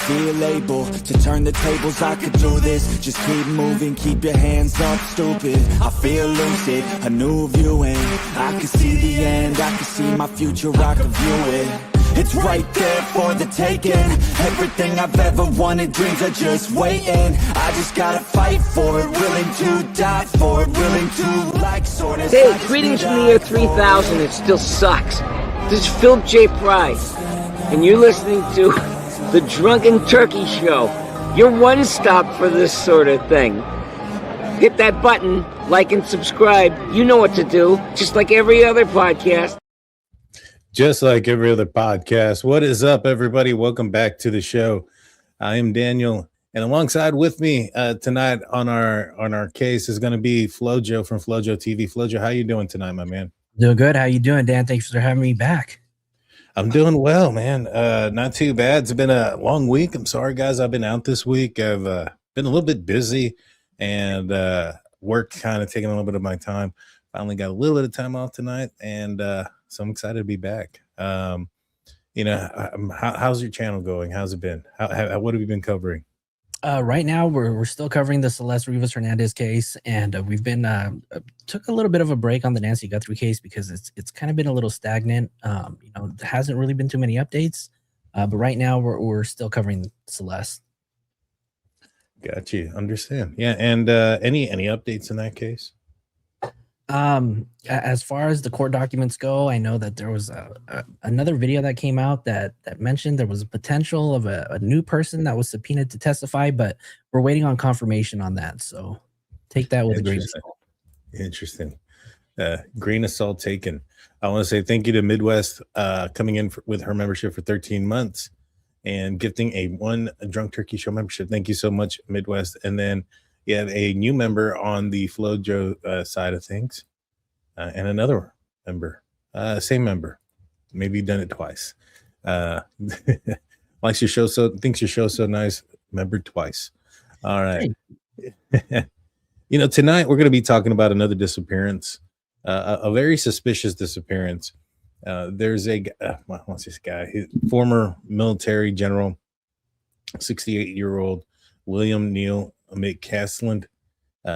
feel able to turn the tables. I could do this, just keep moving, keep your hands up, stupid. I feel lucid, a new viewing. I can see the end, I can see my future, I can view it. It's right there for the taking. Everything I've ever wanted, dreams are just waiting. I just gotta fight for it, willing to die for it, willing to like soreness. Hey, greetings from the year 3000, it still sucks. This is Phil J. Price, and you're listening to The Drunken Turkey Show, your one-stop for this sort of thing. Hit that button, like and subscribe. You know what to do, just like every other podcast. Just like every other podcast. What is up, everybody? Welcome back to the show. I am Daniel, and alongside with me tonight on our case is going to be Flojo from Flojo TV. Flojo, how you doing tonight, my man? Doing good. How you doing, Dan? Thanks for having me back. I'm doing well, man. Not too bad. It's been a long week. I'm sorry, guys. I've been out this week. I've been a little bit busy, and work kind of taking a little bit of my time. Finally got a little bit of time off tonight, and so I'm excited to be back. How's your channel going? How's it been? What have you been covering? Right now, we're still covering the Celeste Rivas Hernandez case, and we've been took a little bit of a break on the Nancy Guthrie case because it's kind of been a little stagnant. There hasn't really been too many updates, but right now we're still covering Celeste. Got you. Understand? Yeah. And any updates in that case? As far as the court documents go, I know that there was another video that came out that mentioned there was a potential of a new person that was subpoenaed to testify, but we're waiting on confirmation on that. So take that with a grain of salt. Interesting. Grain of salt taken. I want to say thank you to Midwest coming in with her membership for 13 months and gifting a Drunk Turkey Show membership. Thank you so much, Midwest. And then you have a new member on the Flojo side of things, and another member, same member. Maybe you've done it twice. Likes your show thinks your show so nice. Member twice. All right. Tonight we're going to be talking about another disappearance, a very suspicious disappearance. There's what's this guy? He's former military general, 68-year-old William Neal McCasland.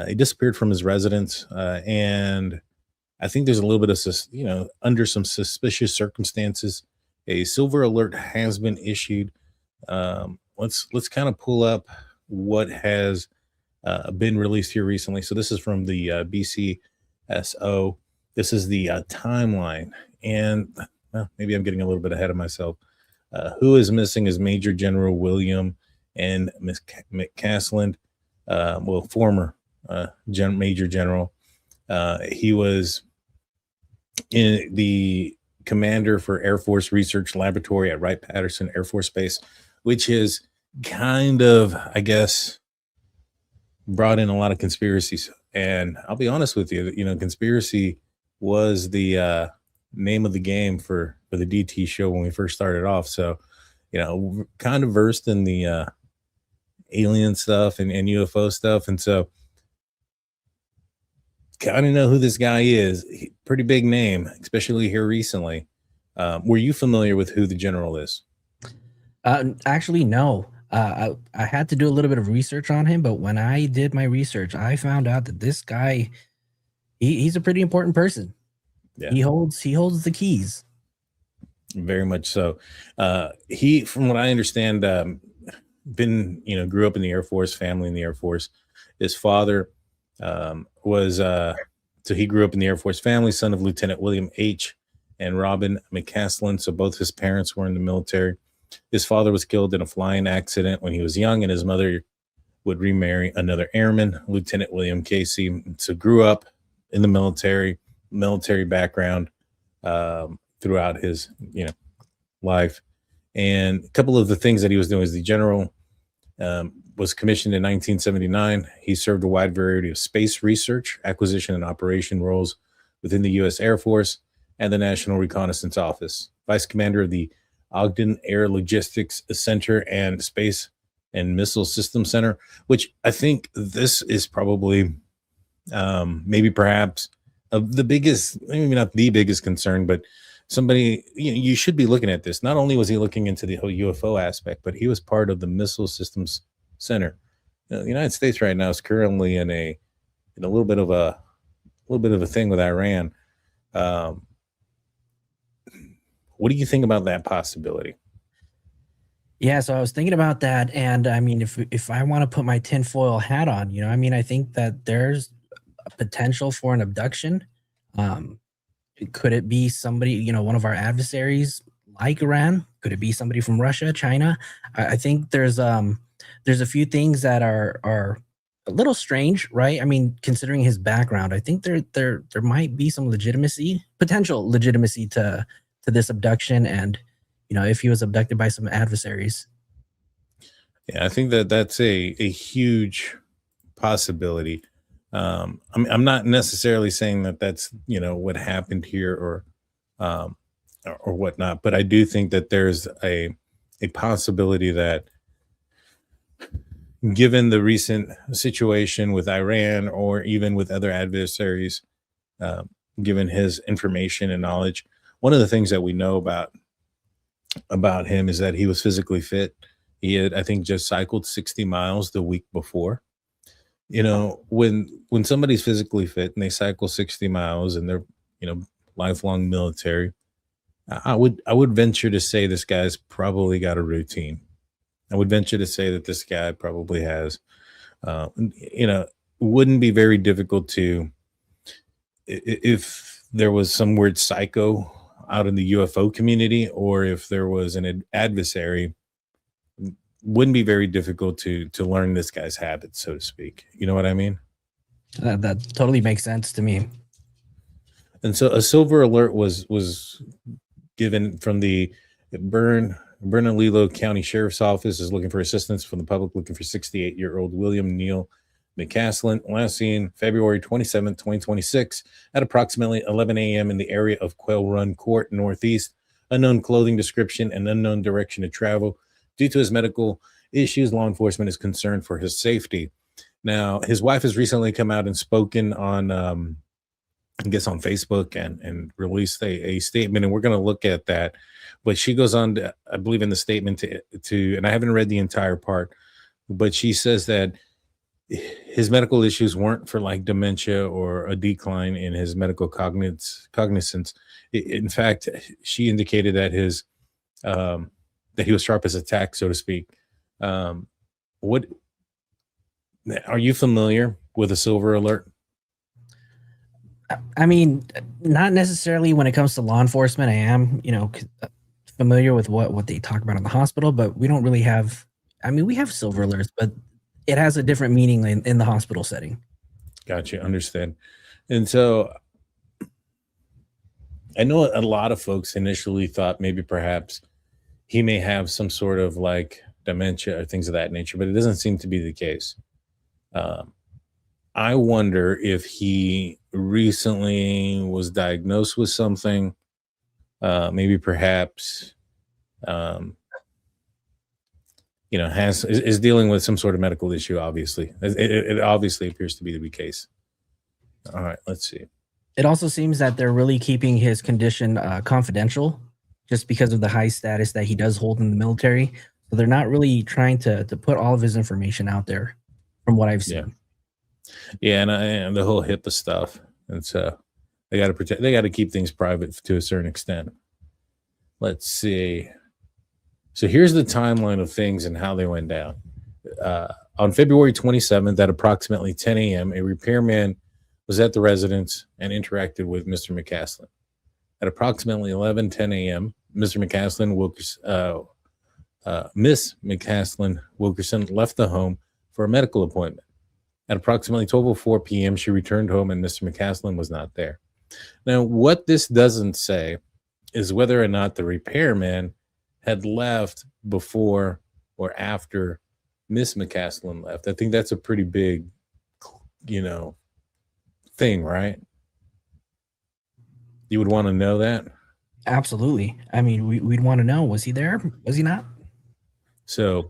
He disappeared from his residence, and I think there's a little bit of under some suspicious circumstances, a silver alert has been issued. Let's kind of pull up what has been released here recently. So this is from the BCSO. This is the timeline, and maybe I'm getting a little bit ahead of myself. Who is missing is Major General William and McCasland. Former Major General. He was in the commander for Air Force Research Laboratory at Wright Patterson Air Force Base, which is kind of, I guess, brought in a lot of conspiracies. And I'll be honest with you, conspiracy was the name of the game for the DT show when we first started off. So, kind of versed in the alien stuff and UFO stuff, and so kind of know who this guy is. Pretty big name, especially here recently. Were you familiar with who the general is? Actually, no. I had to do a little bit of research on him, but when I did my research, I found out that this guy, he's a pretty important person. Yeah. He holds the keys. Very much so. He, from what I understand, grew up in the Air Force, family in the Air Force. His father so he grew up in the Air Force family, son of Lieutenant William H. and Robin McCasland. So both his parents were in the military. His father was killed in a flying accident when he was young, and his mother would remarry another airman, Lieutenant William Casey. So grew up in the military background throughout his life. And a couple of the things that he was doing as the general was commissioned in 1979. He served a wide variety of space research, acquisition, and operation roles within the U.S. Air Force and the National Reconnaissance Office. Vice commander of the Ogden Air Logistics Center and Space and Missile System Center, which I think this is probably perhaps the biggest, maybe not the biggest concern, but somebody, you should be looking at this. Not only was he looking into the whole UFO aspect, but he was part of the Missile Systems Center. The United States right now is currently in a little bit of a thing with Iran. What do you think about that possibility? Yeah, so I was thinking about that, and I mean, if I want to put my tinfoil hat on, I mean, I think that there's a potential for an abduction. Um, could it be somebody, one of our adversaries like Iran? Could it be somebody from Russia, China? I think there's a few things that are a little strange, right? I mean, considering his background, I think there might be some potential legitimacy to this abduction, and if he was abducted by some adversaries. Yeah, I think that's a huge possibility. I'm not necessarily saying that that's what happened here or whatnot, but I do think that there's a possibility that, given the recent situation with Iran or even with other adversaries, given his information and knowledge, one of the things that we know about him is that he was physically fit. He had, I think, just cycled 60 miles the week before. When somebody's physically fit and they cycle 60 miles and they're, lifelong military, I would venture to say this guy's probably got a routine. I would venture to say that this guy probably has, wouldn't be very difficult to, if there was some weird psycho out in the UFO community, or if there was an adversary, wouldn't be very difficult to learn this guy's habits, so to speak. You know what I mean? That totally makes sense to me. And so a silver alert was given from the Bernalillo County Sheriff's Office, is looking for assistance from the public, looking for 68-year-old William Neal McCasland, last seen February 27, 2026, at approximately 11 a.m. in the area of Quail Run Court Northeast. Unknown clothing description and unknown direction to travel. Due to his medical issues, law enforcement is concerned for his safety. Now, his wife has recently come out and spoken on, I guess, on Facebook and released a statement, and we're going to look at that. But she goes on to, I believe, in the statement to, and I haven't read the entire part, but she says that his medical issues weren't for like dementia or a decline in his medical cognizance. In fact, she indicated that that he was sharp as a tack, so to speak. What are you familiar with a silver alert? I mean, not necessarily when it comes to law enforcement. I am, familiar with what they talk about in the hospital, but we don't really have. I mean, we have silver alerts, but it has a different meaning in the hospital setting. Gotcha, understand. And so I know a lot of folks initially thought maybe perhaps he may have some sort of like dementia or things of that nature, but it doesn't seem to be the case. I wonder if he recently was diagnosed with something, maybe perhaps, is dealing with some sort of medical issue. Obviously, it obviously appears to be the case. All right, let's see. It also seems that they're really keeping his condition confidential, just because of the high status that he does hold in the military. So they're not really trying to put all of his information out there, from what I've seen. Yeah, and the whole HIPAA stuff. And so they got to protect. They got to keep things private to a certain extent. Let's see. So here's the timeline of things and how they went down. On February 27th at approximately 10 a.m., a repairman was at the residence and interacted with Mr. McCasland. At approximately 11:10 a.m., Miss McCasland Wilkerson left the home for a medical appointment. At approximately 12:04 p.m., she returned home and Mr. McCasland was not there. Now, what this doesn't say is whether or not the repairman had left before or after Miss McCasland left. I think that's a pretty big, thing, right? You would want to know that? Absolutely. I mean, we'd want to know, was he there? Was he not? So,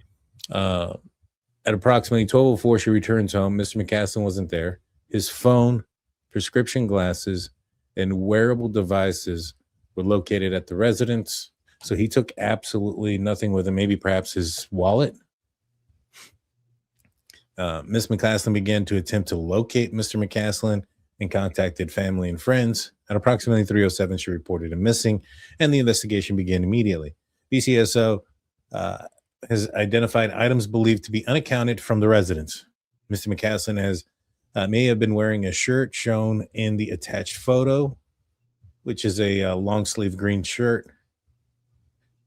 at approximately 12:04, she returns home. Mr. McCasland wasn't there. His phone, prescription glasses, and wearable devices were located at the residence. So he took absolutely nothing with him, maybe perhaps his wallet. Miss McCasland began to attempt to locate Mr. McCasland and contacted family and friends. At approximately 3:07, she reported him missing, and the investigation began immediately. BCSO has identified items believed to be unaccounted from the residence. Mr. McCasland may have been wearing a shirt shown in the attached photo, which is a long sleeve green shirt.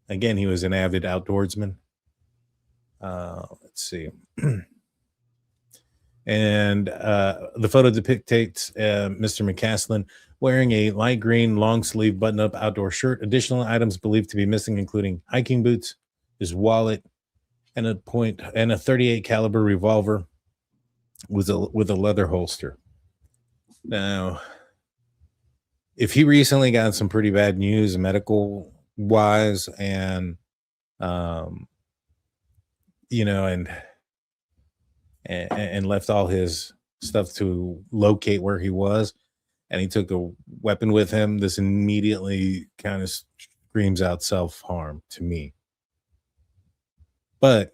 Again, he was an avid outdoorsman. Let's see. And the photo depicts Mr. McCasland wearing a light green long sleeve button up outdoor shirt. Additional items believed to be missing, including hiking boots, his wallet, and a .38 caliber revolver with a leather holster. Now, if he recently got some pretty bad news medical wise, and and left all his stuff to locate where he was, and he took a weapon with him, this immediately kind of screams out self-harm to me. But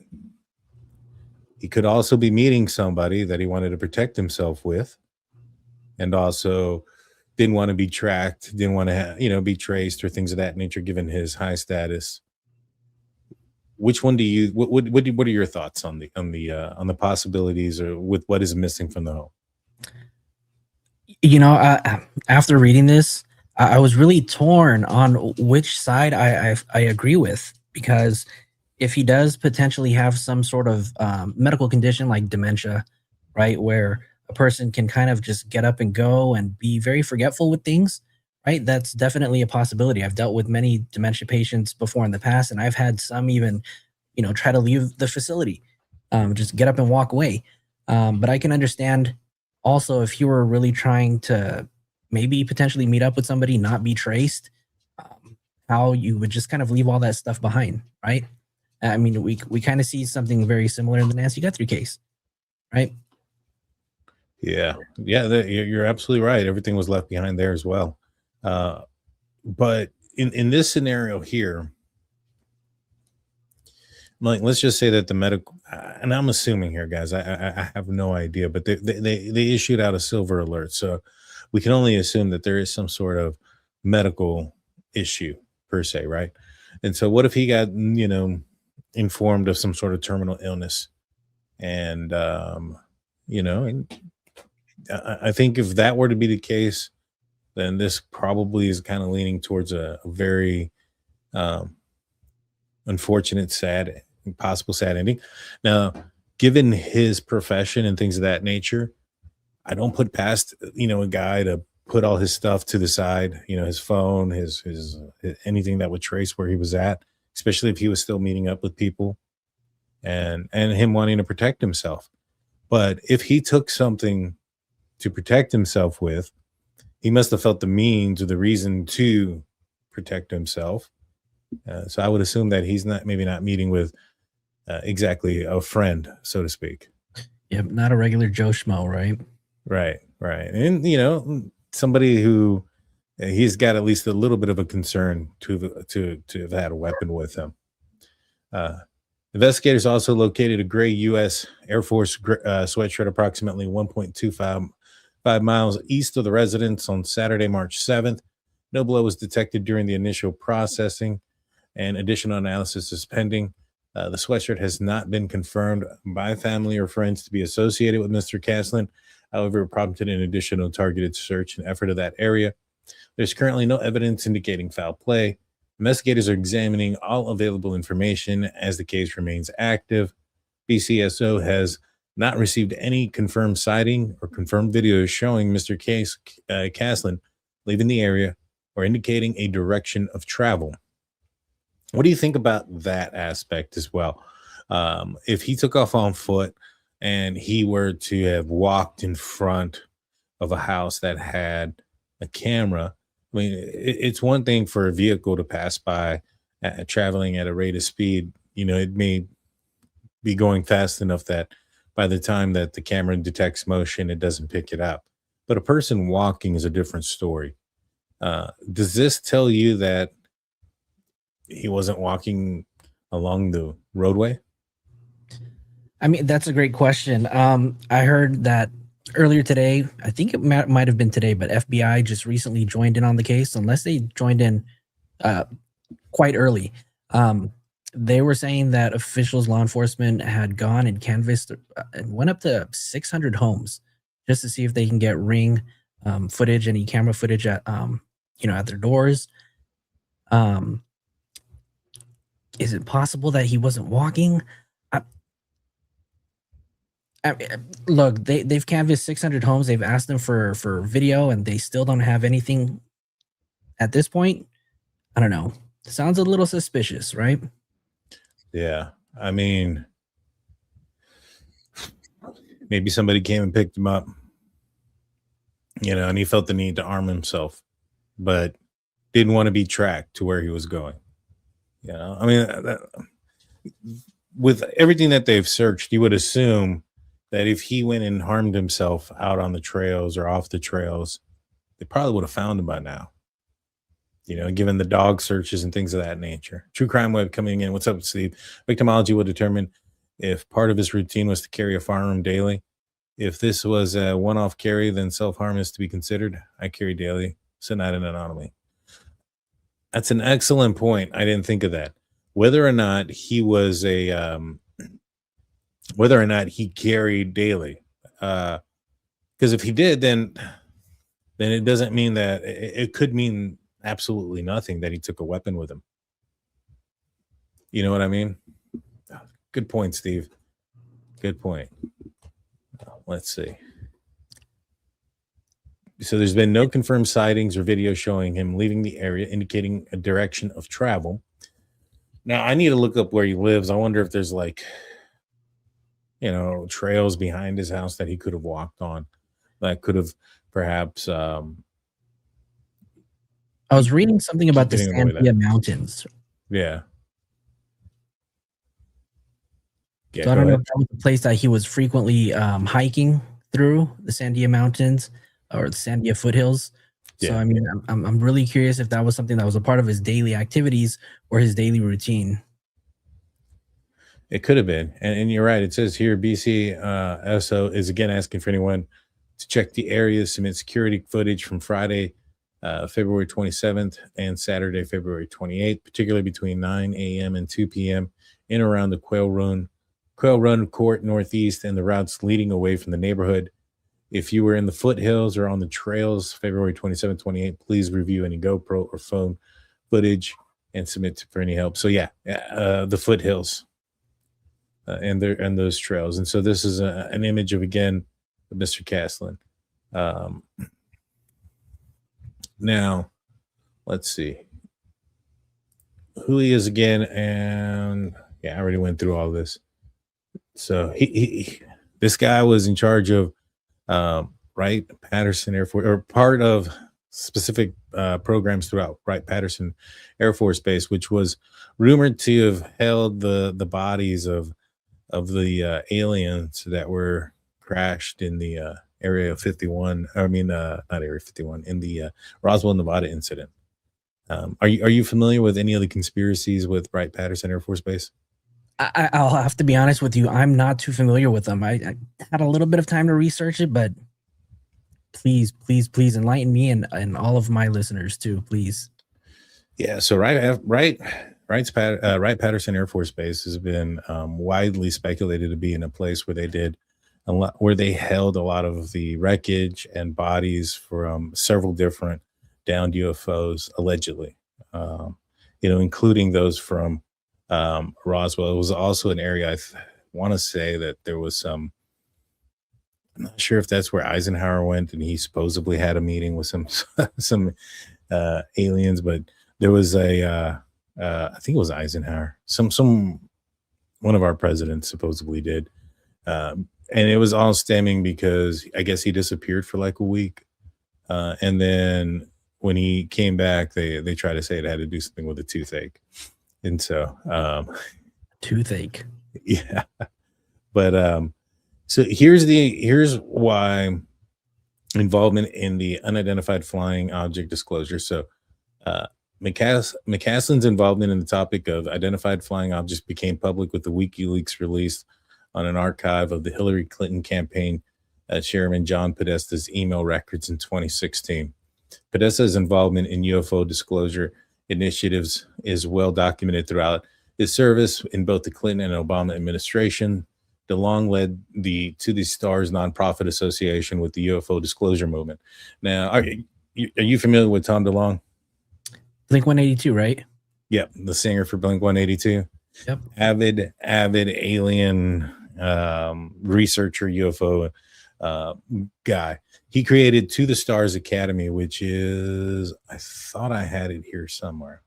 he could also be meeting somebody that he wanted to protect himself with, and also didn't want to be tracked, didn't want to be traced or things of that nature, given his high status. Which one do you? What are your thoughts on the possibilities, or with what is missing from the home? After reading this, I was really torn on which side I agree with, because if he does potentially have some sort of medical condition like dementia, right, where a person can kind of just get up and go and be very forgetful with things, right? That's definitely a possibility. I've dealt with many dementia patients before in the past, and I've had some even, try to leave the facility, just get up and walk away. But I can understand also if you were really trying to maybe potentially meet up with somebody, not be traced, how you would just kind of leave all that stuff behind, right? I mean, we kind of see something very similar in the Nancy Guthrie case, right? Yeah, you're absolutely right. Everything was left behind there as well. But in this scenario here, like, let's just say that the medical, and I'm assuming here, guys, I have no idea, but they issued out a silver alert, so we can only assume that there is some sort of medical issue per se, right? And so, what if he got informed of some sort of terminal illness, and and I think if that were to be the case, then this probably is kind of leaning towards a very unfortunate, sad, possible sad ending. Now, given his profession and things of that nature, I don't put past a guy to put all his stuff to the side, his phone, his anything that would trace where he was at, especially if he was still meeting up with people, and him wanting to protect himself. But if he took something to protect himself with, he must have felt the means or the reason to protect himself. So I would assume that he's maybe not meeting with exactly a friend, so to speak. Yep, not a regular Joe Schmo, right? Right. And somebody who he's got at least a little bit of a concern to have had a weapon with him. Investigators also located a gray U.S. Air Force sweatshirt approximately 1.25 miles east of the residence on Saturday, March 7th. No blood was detected during the initial processing, and additional analysis is pending. The sweatshirt has not been confirmed by family or friends to be associated with Mr. McCasland. However, it prompted an additional targeted search and effort of that area. There's currently no evidence indicating foul play. Investigators are examining all available information as the case remains active. BCSO has not received any confirmed sighting or confirmed videos showing Mr. McCasland leaving the area or indicating a direction of travel. What do you think about that aspect as well? If he took off on foot and he were to have walked in front of a house that had a camera, I mean, it's one thing for a vehicle to pass by traveling at a rate of speed. It may be going fast enough that by the time that the camera detects motion, it doesn't pick it up. But a person walking is a different story. Does this tell you that he wasn't walking along the roadway? I mean, that's a great question. I heard that earlier today. I think it might have been today, but FBI just recently joined in on the case. Unless they joined in quite early. They were saying that officials, law enforcement, had gone and canvassed and went up to 600 homes just to see if they can get ring footage, any camera footage at at their doors. Is it possible that he wasn't walking? Look, they've canvassed 600 homes. They've asked them for video, and they still don't have anything at this point. I don't know. Sounds a little suspicious, right? Yeah. I mean, maybe somebody came and picked him up, and he felt the need to arm himself, but didn't want to be tracked to where he was going. I mean, with everything that they've searched, you would assume that if he went and harmed himself out on the trails or off the trails, they probably would have found him by now. Given the dog searches and things of that nature. True Crime Web coming in. What's up, Steve? Victimology will determine if part of his routine was to carry a firearm daily. If this was a one-off carry, then self-harm is to be considered. I carry daily, so not an anomaly. That's an excellent point. I didn't think of that. Whether or not he was whether or not he carried daily, because if he did, then it doesn't mean that. It could mean absolutely nothing that he took a weapon with him. You know what I mean? Good point, Steve. Good point. Let's see. So there's been no confirmed sightings or video showing him leaving the area, indicating a direction of travel. Now, I need to look up where he lives. I wonder if there's trails behind his house that he could have walked on, that could have perhaps I was reading something about the Sandia Mountains. Yeah. So I don't know if that was the place that he was frequently hiking through, the Sandia Mountains or the Sandia foothills. So I mean, I'm really curious if that was something that was a part of his daily activities or his daily routine. It could have been, and you're right. It says here, BC SO is again asking for anyone to check the area, submit security footage from Friday, February 27th and Saturday, February 28th, particularly between 9 a.m. and 2 p.m. in around the Quail Run Court Northeast and the routes leading away from the neighborhood. If you were in the foothills or on the trails, February 27th, 28th, please review any GoPro or phone footage and submit for any help. So the foothills and those trails. And so this is an image of, again, Mr. McCasland. Now, let's see who he is again. And I already went through all this. So this guy was in charge of Wright, Patterson Air Force, or part of specific programs throughout Wright Patterson Air Force Base, which was rumored to have held the bodies of the aliens that were crashed in the Area 51. I mean, not Area 51, in the Roswell, Nevada incident. Are you familiar with any of the conspiracies with Wright Patterson Air Force Base? I'll have to be honest with you. I'm not too familiar with them. I had a little bit of time to research it, but please enlighten me and all of my listeners too, please. Yeah. So Wright Patterson Air Force Base has been widely speculated to be in a place where they held a lot of the wreckage and bodies from several different downed UFOs, allegedly, including those from Roswell. It was also an area, I want to say that there was some, I'm not sure if that's where Eisenhower went and he supposedly had a meeting with some aliens, but there was I think it was Eisenhower, one of our presidents supposedly did. And it was all stemming because I guess he disappeared for like a week. And then when he came back, they tried to say it had to do something with a toothache. And so toothache. Yeah. But so here's why involvement in the unidentified flying object disclosure. So, uh, McCasland's involvement in the topic of identified flying objects became public with the WikiLeaks release on an archive of the Hillary Clinton campaign chairman John Podesta's email records in 2016. Podesta's involvement in UFO disclosure initiatives is well documented throughout his service in both the Clinton and Obama administration. DeLong led to the Stars nonprofit association with the UFO disclosure movement. Now, are you familiar with Tom DeLong? Blink 182, right? Yep, the singer for Blink 182. Yep. Avid alien researcher, UFO guy. He created To the Stars Academy, which is, I thought I had it here somewhere.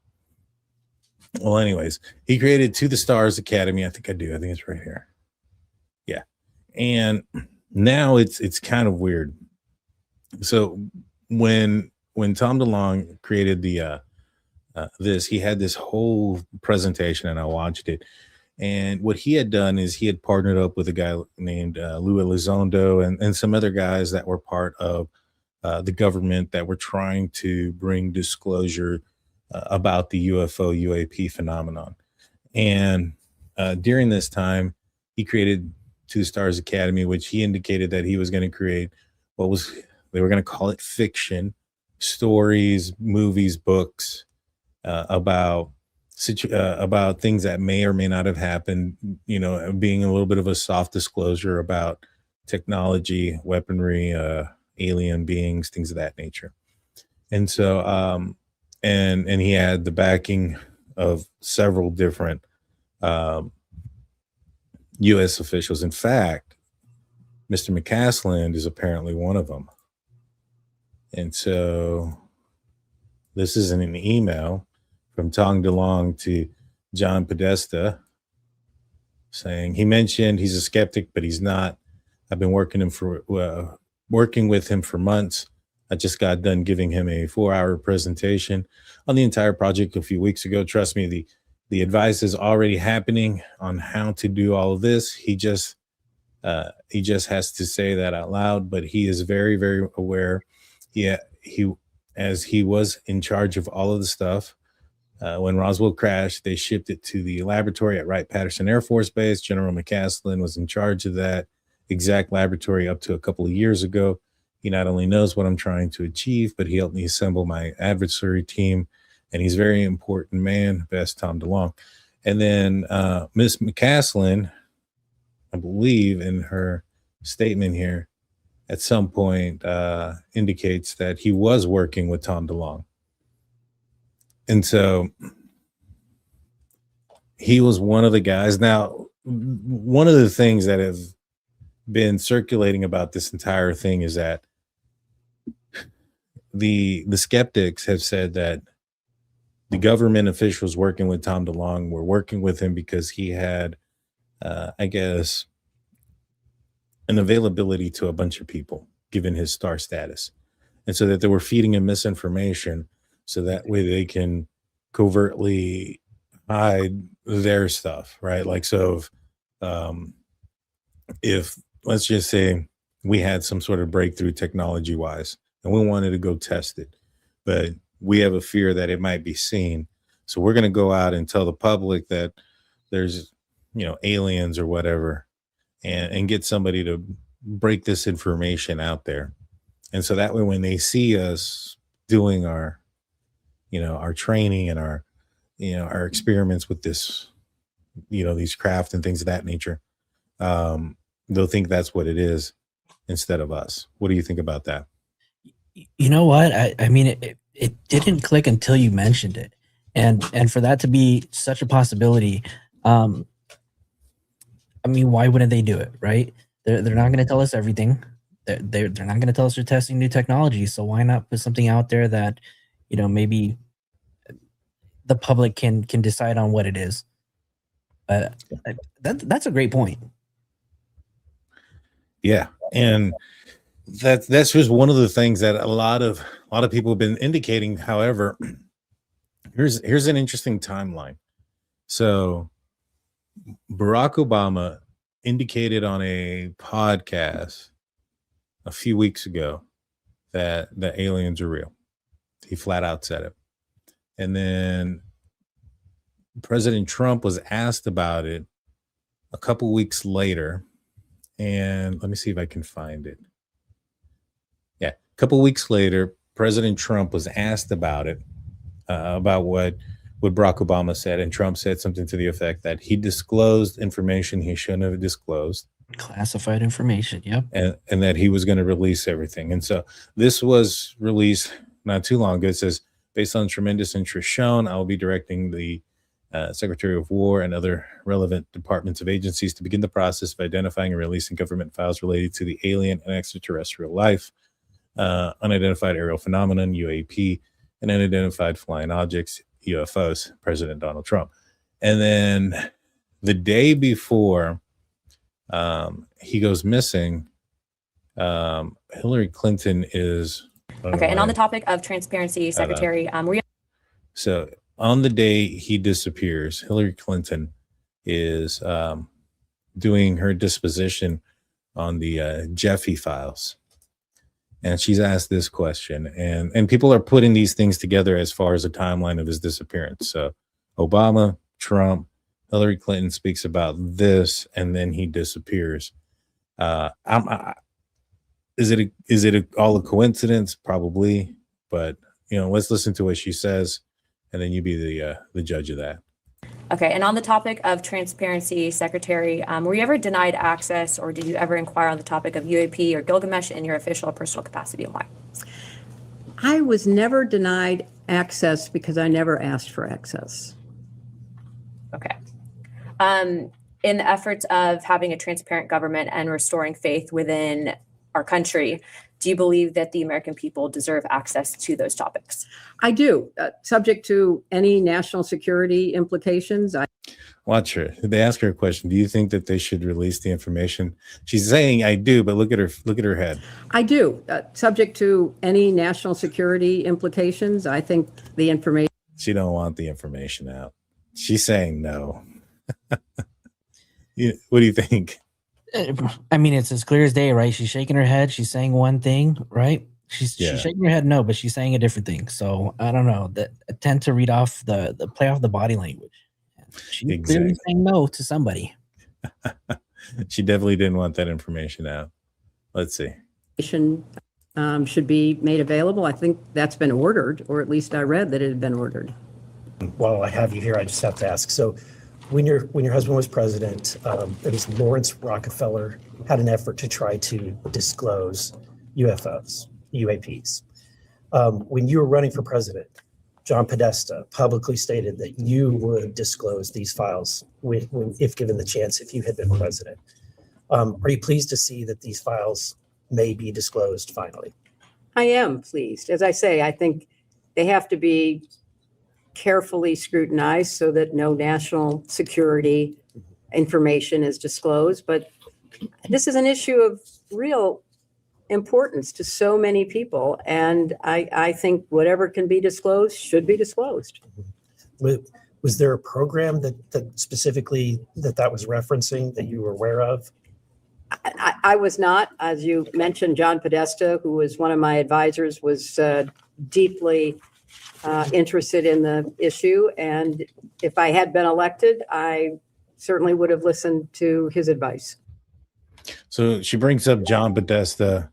Well, anyways, he created To the Stars Academy. I think I do. I think it's right here. Yeah. And now it's kind of weird. So when Tom DeLong created the he had this whole presentation, and I watched it. And what he had done is he had partnered up with a guy named Lou Elizondo and some other guys that were part of the government that were trying to bring disclosure about the UFO UAP phenomenon. And during this time, he created Two Stars Academy, which he indicated that he was going to create they were going to call it fiction, stories, movies, books about things that may or may not have happened, being a little bit of a soft disclosure about technology, weaponry, alien beings, things of that nature. And so, and he had the backing of several different U.S. officials. In fact, Mr. McCasland is apparently one of them. And so this is in an email from Tom DeLong to John Podesta saying, he mentioned he's a skeptic, but he's not. I've been working with him for months. I just got done giving him a 4-hour presentation on the entire project a few weeks ago. Trust me, the advice is already happening on how to do all of this. He just has to say that out loud, but he is very, very aware. As he was in charge of all of the stuff. When Roswell crashed, they shipped it to the laboratory at Wright Patterson Air Force Base. General McCasland was in charge of that exact laboratory up to a couple of years ago. He not only knows what I'm trying to achieve, but he helped me assemble my adversary team. And he's a very important man, best Tom DeLong. And then Miss McCasland, I believe in her statement here, at some point indicates that he was working with Tom DeLong. And so he was one of the guys. Now, one of the things that have been circulating about this entire thing is that the skeptics have said that the government officials working with Tom DeLong were working with him because he had, I guess, an availability to a bunch of people, given his star status. And so that they were feeding him misinformation so that way they can covertly hide their stuff, right? Like, so if let's just say we had some sort of breakthrough technology wise and we wanted to go test it, but we have a fear that it might be seen. So we're going to go out and tell the public that there's, aliens or whatever, and get somebody to break this information out there. And so that way, when they see us doing our training and our experiments with this, these craft and things of that nature, they'll think that's what it is instead of us. What do you think about that? You know what? I mean, it didn't click until you mentioned it. And for that to be such a possibility, I mean, why wouldn't they do it, right? They're not going to tell us everything. They're not going to tell us they're testing new technology. So why not put something out there that, maybe the public can decide on what it is? That's a great point. Yeah, and that's just one of the things that a lot of people have been indicating. However, here's an interesting timeline. So Barack Obama indicated on a podcast a few weeks ago that the aliens are real. He flat out said it. And then President Trump was asked about it a couple weeks later. And let me see if I can find it. Yeah, a couple weeks later, President Trump was asked about it, about what Barack Obama said. And Trump said something to the effect that he disclosed information he shouldn't have disclosed. Classified information. Yep. And that he was going to release everything. And so this was released not too long ago. It says, based on tremendous interest shown, I will be directing the Secretary of War and other relevant departments of agencies to begin the process of identifying and releasing government files related to the alien and extraterrestrial life, unidentified aerial phenomenon, UAP, and unidentified flying objects, UFOs, President Donald Trump. And then the day before he goes missing, Hillary Clinton is... Okay, and on the topic of transparency, Secretary, so on the day he disappears, Hillary Clinton is doing her disposition on the Jeffy files. And she's asked this question, and people are putting these things together as far as a timeline of his disappearance. So Obama, Trump, Hillary Clinton speaks about this, and then he disappears. Is it all a coincidence? Probably, but let's listen to what she says, and then you be the judge of that. okay, and on the topic of transparency, Secretary, were you ever denied access, or did you ever inquire on the topic of UAP or Gilgamesh in your official or personal capacity, and why? I was never denied access because I never asked for access. Okay. In the efforts of having a transparent government and restoring faith within our country, do you believe that the American people deserve access to those topics? I do, subject to any national security implications. Watch her. They ask her a question. Do you think that they should release the information? She's saying, I do, but look at her head. I do, subject to any national security implications. I think the information. She don't want the information out. She's saying no. What do you think? I mean, it's as clear as day, right? She's shaking her head. She's saying one thing, right? She's shaking her head no, but she's saying a different thing. So I don't know. That I tend to read off the play off the body language. She's clearly saying no to somebody. She definitely didn't want that information out. Let's see. Should be made available. I think that's been ordered, or at least I read that it had been ordered. While I have you here, I just have to ask. So when your husband was president, it was Lawrence Rockefeller had an effort to try to disclose UFOs, UAPs. When you were running for president, John Podesta publicly stated that you would disclose these files if given the chance, if you had been president. Are you pleased to see that these files may be disclosed finally? I am pleased. As I say, I think they have to be carefully scrutinized so that no national security information is disclosed. But this is an issue of real importance to so many people. And I think whatever can be disclosed should be disclosed. Was there a program that specifically that was referencing that you were aware of? I was not. As you mentioned, John Podesta, who was one of my advisors, was deeply interested in the issue. And if I had been elected, I certainly would have listened to his advice. So she brings up John Podesta,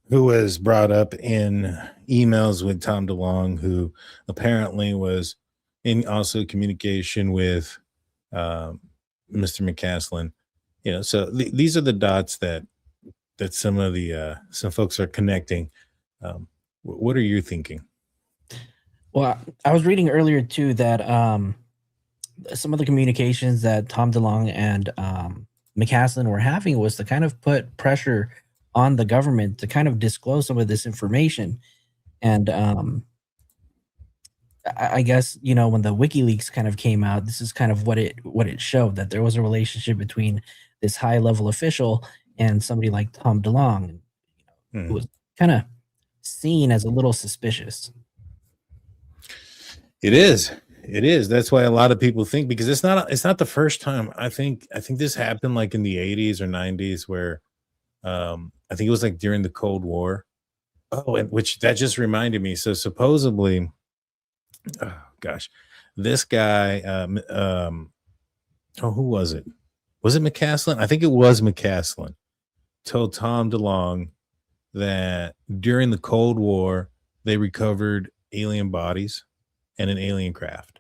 who was brought up in emails with Tom DeLonge, who apparently was in also communication with Mr. McCasland. So these are the dots that some of the some folks are connecting. What are you thinking? Well, I was reading earlier too that some of the communications that Tom DeLonge and McCasland were having was to kind of put pressure on the government to kind of disclose some of this information. And I guess, when the WikiLeaks kind of came out, this is kind of what it showed, that there was a relationship between this high level official and somebody like Tom DeLonge, who was kind of seen as a little suspicious. It is. That's why a lot of people think, because it's not the first time. I think this happened like in the 80s or 90s where I think it was like during the Cold War Oh, and which that just reminded me. So supposedly, oh gosh, this guy, oh, who was it? Was it McCasland? I think it was McCasland. Told Tom DeLonge that during the Cold War, they recovered alien bodies and an alien craft.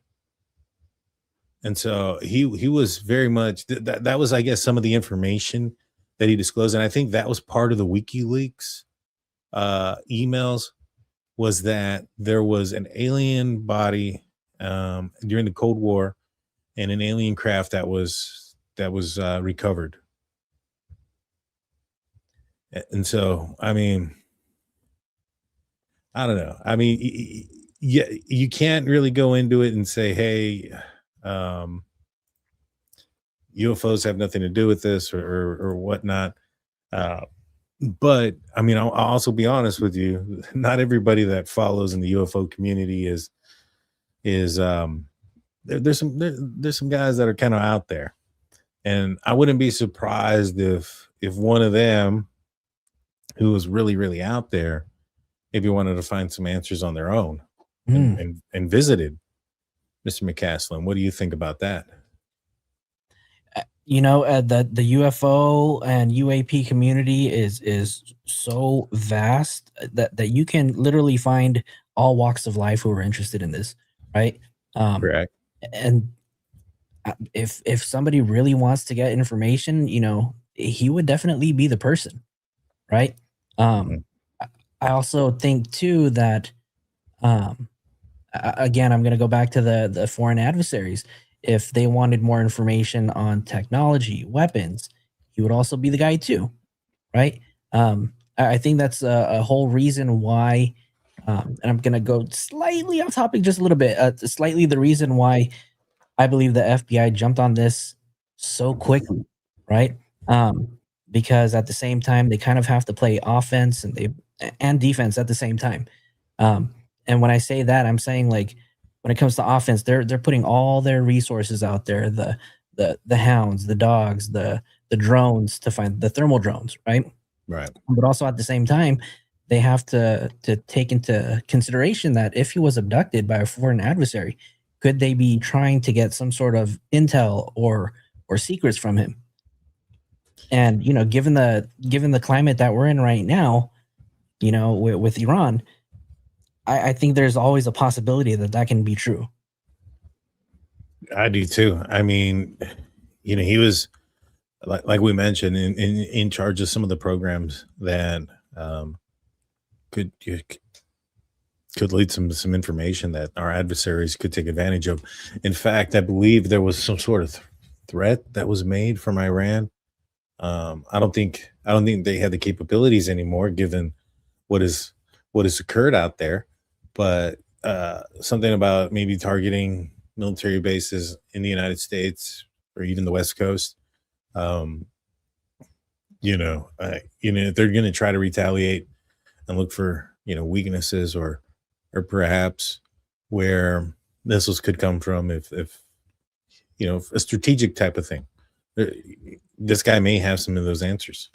And so he was very much that was, I guess, some of the information that he disclosed. And I think that was part of the WikiLeaks emails, was that there was an alien body during the Cold War and an alien craft that was recovered. And so, I mean, I don't know. I mean, yeah, you can't really go into it and say, hey, UFOs have nothing to do with this or whatnot. But I mean, I'll also be honest with you. Not everybody that follows in the UFO community is there's some guys that are kind of out there, and I wouldn't be surprised if one of them, who was really out there, maybe wanted to find some answers on their own and visited Mr. McCasland. What do you think about that? You know, the UFO and UAP community is so vast that you can literally find all walks of life who are interested in this, right? Correct. And if somebody really wants to get information, you know, he would definitely be the person, right? I also think too that, again, I'm going to go back to the foreign adversaries. If they wanted more information on technology, weapons, he would also be the guy too, right? I think that's a whole reason why, and I'm going to go slightly off topic just a little bit, slightly the reason why I believe the FBI jumped on this so quickly, right? Because at the same time, they kind of have to play offense and defense at the same time. And when I say that, I'm saying, like, when it comes to offense, they're putting all their resources out there, the hounds, the dogs, the drones, to find the thermal drones, right? Right. But also at the same time, they have to take into consideration that if he was abducted by a foreign adversary, could they be trying to get some sort of intel or secrets from him? And, you know, given the climate that we're in right now, you know, with Iran, I think there's always a possibility that can be true. I do too. I mean, you know, he was, like we mentioned, in charge of some of the programs that could lead some information that our adversaries could take advantage of. In fact, I believe there was some sort of threat that was made from Iran. I don't think they have the capabilities anymore, given what has occurred out there. But something about maybe targeting military bases in the United States or even the West Coast. You know, if they're going to try to retaliate and look for, you know, weaknesses or perhaps where missiles could come from, if you know, a strategic type of thing. This guy may have some of those answers.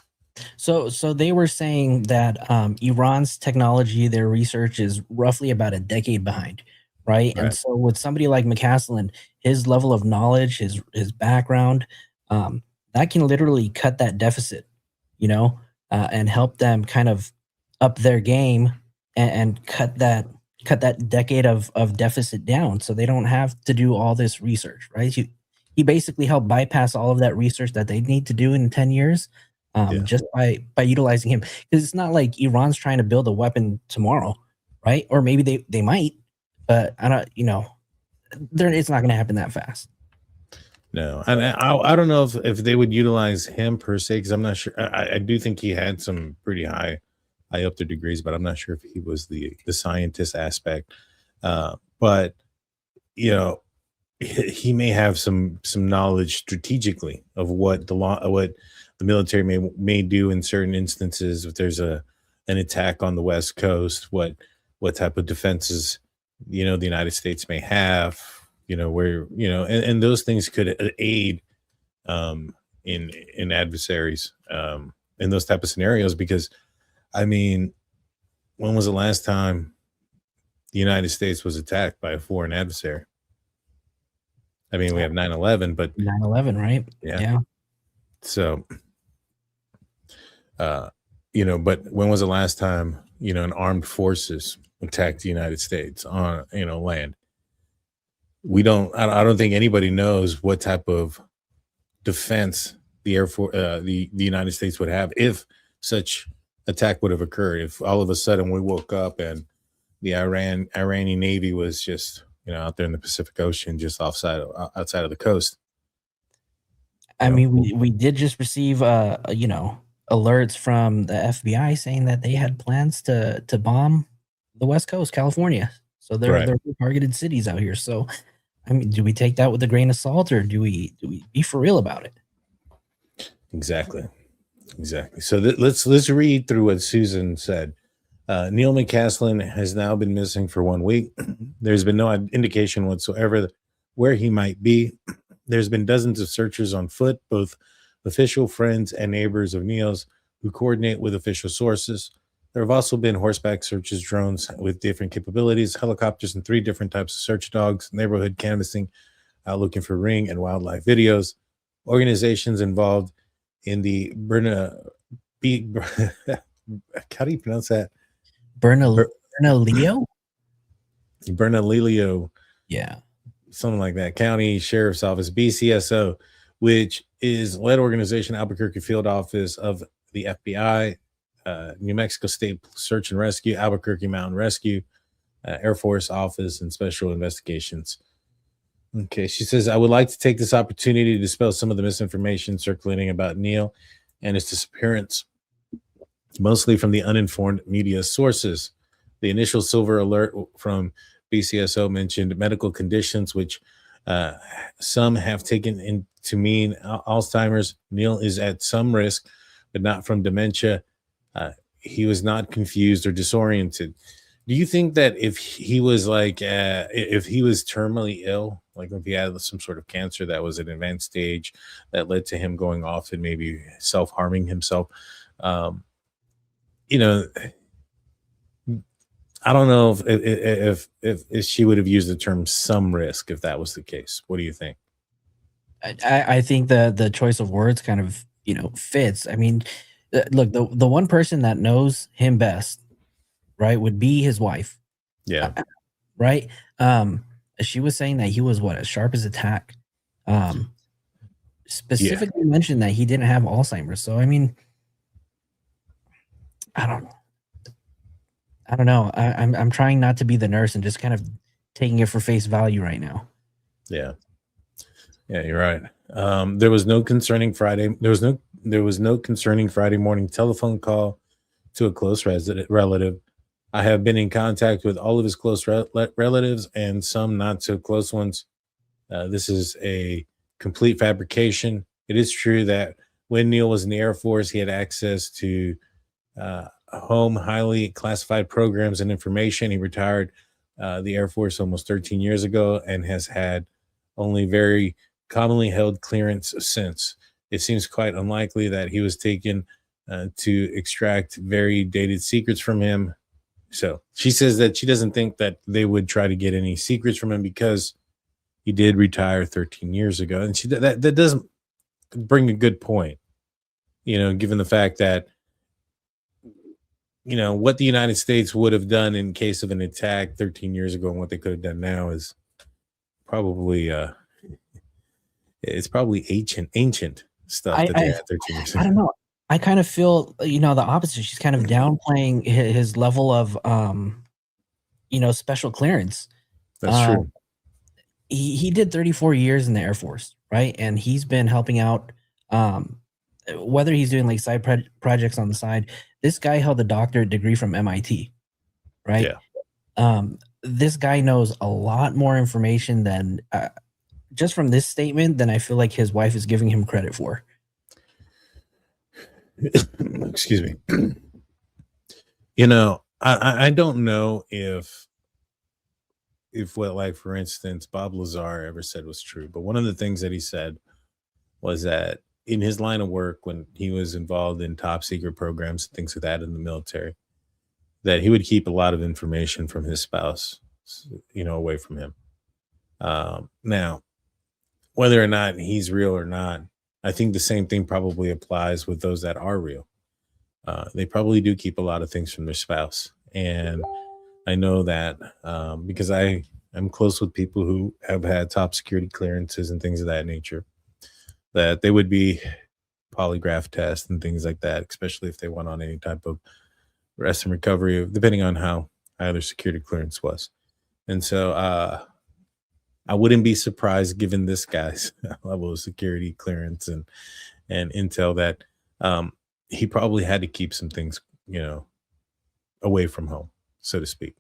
So they were saying that Iran's technology, their research is roughly about a decade behind, right? And so with somebody like McCasland, his level of knowledge, his background, that can literally cut that deficit, you know, and help them kind of up their game and cut that decade of deficit down, so they don't have to do all this research, right? He basically helped bypass all of that research that they need to do in 10 years. Just by utilizing him, because it's not like Iran's trying to build a weapon tomorrow, right? Or maybe they might, but I don't, you know, it's not going to happen that fast. No, and I don't know if they would utilize him per se, because I'm not sure. I do think he had some pretty high up there degrees, but I'm not sure if he was the scientist aspect. But you know, he may have some knowledge strategically of what the military may do in certain instances. If there's an attack on the West Coast, what type of defenses, you know, the United States may have, you know, where, you know, and those things could aid in adversaries in those type of scenarios. Because I mean, when was the last time the United States was attacked by a foreign adversary? I mean, we have 9/11, but 9/11, right? yeah. Yeah. So, but when was the last time, an armed forces attacked the United States on, land? I don't think anybody knows what type of defense the Air Force, the United States would have if such attack would have occurred. If all of a sudden we woke up and the Iranian Navy was just, out there in the Pacific Ocean, just outside of the coast. I mean, we did just receive, alerts from the FBI saying that they had plans to bomb the West Coast, California. So they're targeted cities out here. So, I mean, do we take that with a grain of salt, or do we be for real about it? Exactly. So let's read through what Susan said. Neil McCasland has now been missing for 1 week. There's been no indication whatsoever where he might be. There's been dozens of searchers on foot, both official, friends, and neighbors of Neil's who coordinate with official sources. There have also been horseback searches, drones with different capabilities, helicopters, and 3 different types of search dogs, neighborhood canvassing, looking for ring and wildlife videos. Organizations involved in the how do you pronounce that? Bernalillo? Bernalillo. Yeah. Something like that. County Sheriff's Office, BCSO, which is lead organization, Albuquerque Field Office of the FBI, New Mexico State Search and Rescue, Albuquerque Mountain Rescue, Air Force Office, and Special Investigations. Okay, she says, I would like to take this opportunity to dispel some of the misinformation circulating about Neil and his disappearance, mostly from the uninformed media sources. The initial silver alert from BCSO mentioned medical conditions, which some have taken to mean Alzheimer's. Neil is at some risk, but not from dementia. He was not confused or disoriented. Do you think that if he was if he was terminally ill, like if he had some sort of cancer that was at an advanced stage that led to him going off and maybe self-harming himself, I don't know if she would have used the term some risk if that was the case. What do you think? I think the choice of words kind of, fits. I mean, look, the one person that knows him best, right, would be his wife. Yeah. Right. She was saying that he was as sharp as a tack. Specifically mentioned that he didn't have Alzheimer's. So, I mean, I don't know. I'm trying not to be the nurse and just kind of taking it for face value right now. Yeah, you're right. There was no concerning Friday morning telephone call to a close relative. I have been in contact with all of his close relatives and some not so close ones. This is a complete fabrication. It is true that when Neil was in the Air Force, he had access to home highly classified programs and information. He retired the Air Force almost 13 years ago and has had only very commonly held clearance since. It seems quite unlikely that he was taken to extract very dated secrets from him. So she says that she doesn't think that they would try to get any secrets from him because he did retire 13 years ago. And that doesn't bring a good point, given the fact that what the United States would have done in case of an attack 13 years ago and what they could have done now is probably it's probably ancient stuff that they had 13 years ago. I don't know. I kind of feel, the opposite. She's kind of downplaying his level of, special clearance. That's true. He did 34 years in the Air Force, right? And he's been helping out, whether he's doing like side projects on the side. This guy held a doctorate degree from MIT, right? Yeah. This guy knows a lot more information than just from this statement than I feel like his wife is giving him credit for. Excuse me. I don't know if what, like, for instance, Bob Lazar ever said was true, but one of the things that he said was that in his line of work, when he was involved in top secret programs and things like that in the military, that he would keep a lot of information from his spouse, away from him. Now, whether or not he's real or not, I think the same thing probably applies with those that are real. They probably do keep a lot of things from their spouse. And I know that because I'm close with people who have had top security clearances and things of that nature, that they would be polygraph tests and things like that, especially if they went on any type of rest and recovery, depending on how high their security clearance was. And so I wouldn't be surprised, given this guy's level of security clearance and intel, that he probably had to keep some things, away from home, so to speak.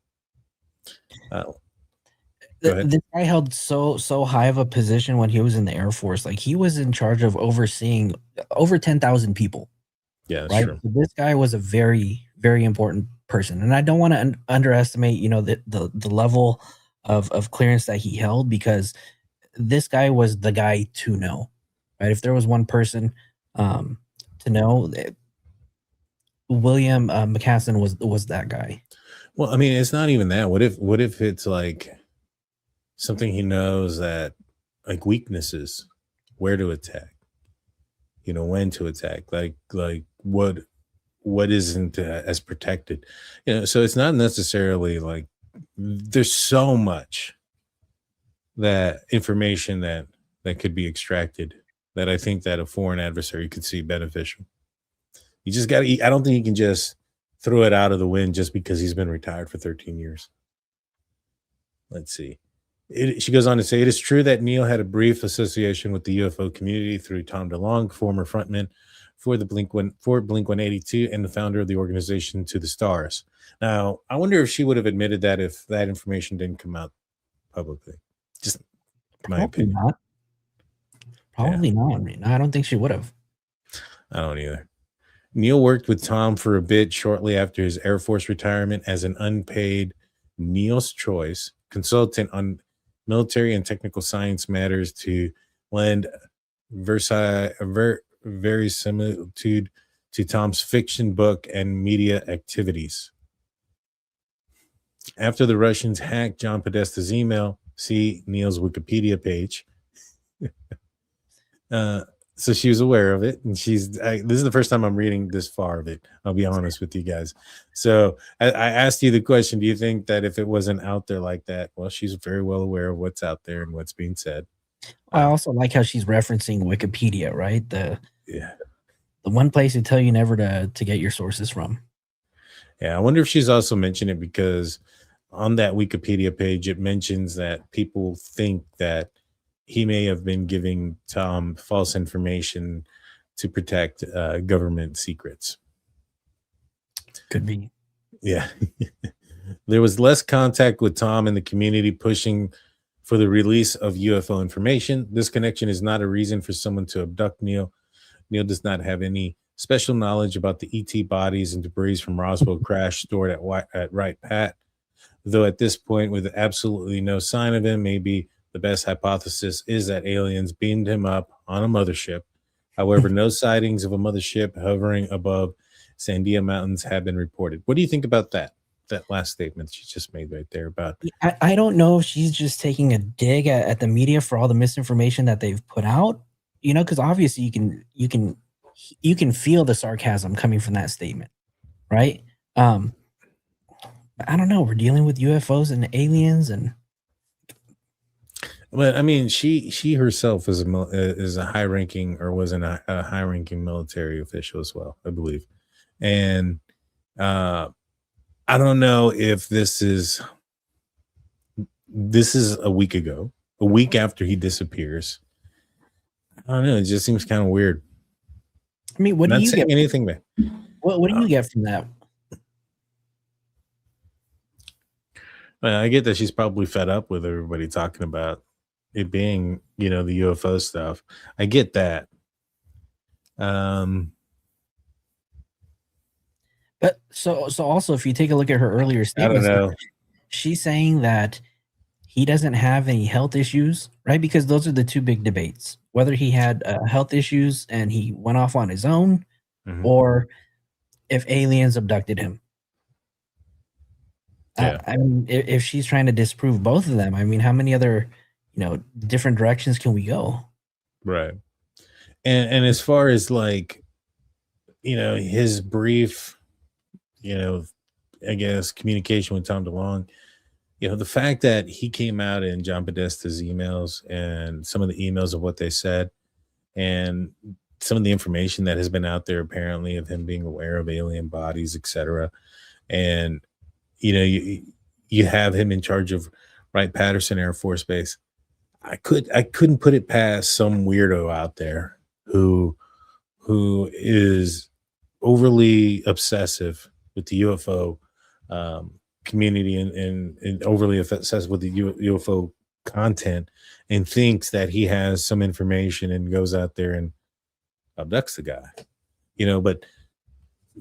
This guy held so high of a position when he was in the Air Force. Like, he was in charge of overseeing over 10,000 people. Yeah, that's right. true. So this guy was a very, very important person, and I don't want to underestimate, the level of clearance that he held, because this guy was the guy to know, right? If there was one person to know, William McCasland was that guy. Well, I mean, it's not even that. What if it's like something he knows, that like weaknesses, where to attack, when to attack, like what isn't as protected, so it's not necessarily like there's so much that information that could be extracted, that I think that a foreign adversary could see beneficial. You just got to, I don't think you can just throw it out of the wind just because he's been retired for 13 years. Let's see. She goes on to say, it is true that Neil had a brief association with the UFO community through Tom DeLonge, former frontman for Blink-182 and the founder of the organization To the Stars. Now, I wonder if she would have admitted that if that information didn't come out publicly. Just my opinion. Not. Probably not. I mean, I don't think she would have. I don't either. Neil worked with Tom for a bit shortly after his Air Force retirement as an unpaid Neil's Choice consultant on military and technical science matters to lend verisimilitude to Tom's fiction book and media activities. After the Russians hacked John Podesta's email, see Neil's Wikipedia page. So she was aware of it, and this is the first time I'm reading this far of it. I'll be honest with you guys. So I asked you the question, do you think that if it wasn't out there like that? Well, she's very well aware of what's out there and what's being said. I also like how she's referencing Wikipedia, right? The Yeah. the one place they tell you never to get your sources from. Yeah, I wonder if she's also mentioned it because on that Wikipedia page, it mentions that people think that he may have been giving Tom false information to protect government secrets. Could be. Yeah. There was less contact with Tom and the community pushing for the release of UFO information. This connection is not a reason for someone to abduct Neil. Neil does not have any special knowledge about the ET bodies and debris from Roswell crash stored at Wright Pat. Though at this point, with absolutely no sign of him, maybe the best hypothesis is that aliens beamed him up on a mothership. However, no sightings of a mothership hovering above Sandia Mountains have been reported. What do you think about that last statement she just made right there about? I don't know if she's just taking a dig at the media for all the misinformation that they've put out, because obviously you can feel the sarcasm coming from that statement, right? I don't know. We're dealing with UFOs and aliens, and but I mean, she herself is a high-ranking, or was a high-ranking military official as well, I believe. And I don't know if this is a week ago, a week after he disappears. I don't know. It just seems kind of weird. I mean, what I'm do not you saying get? anything bad. What do you get from that? I get that she's probably fed up with everybody talking about it being, the UFO stuff. I get that. But so also, if you take a look at her earlier statements, I don't know. She's saying that he doesn't have any health issues, right? Because those are the two big debates: whether he had health issues and he went off on his own, Mhm. or if aliens abducted him. Yeah. I mean, if she's trying to disprove both of them, I mean, how many other, different directions can we go? Right. And as far as like, his brief, you know, I guess communication with Tom DeLonge, the fact that he came out in John Podesta's emails and some of the emails of what they said and some of the information that has been out there apparently of him being aware of alien bodies, etc. And you have him in charge of Wright Patterson Air Force Base. I couldn't put it past some weirdo out there who is overly obsessive with the UFO community and overly obsessed with the UFO content and thinks that he has some information and goes out there and abducts the guy. But